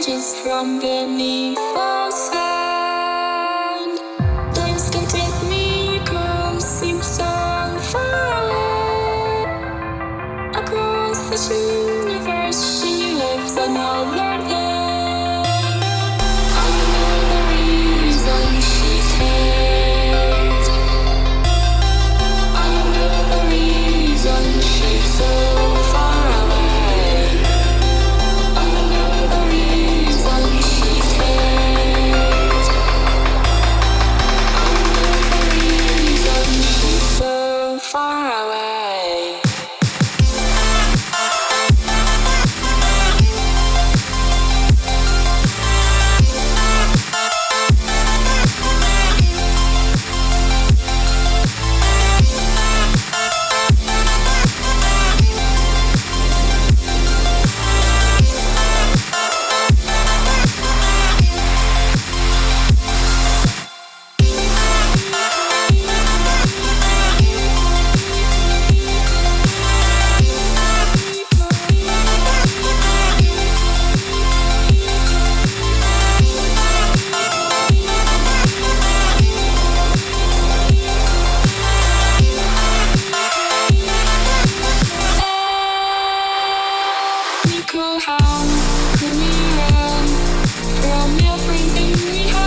emerges from beneath the sand. Dreams can take me across, seem so far away. Across the universe, she lives another day. I know the reason she's here. I know the reason she's so far away. I know the reason she's here. I know the reason she's so far away. How could we run from everything we have?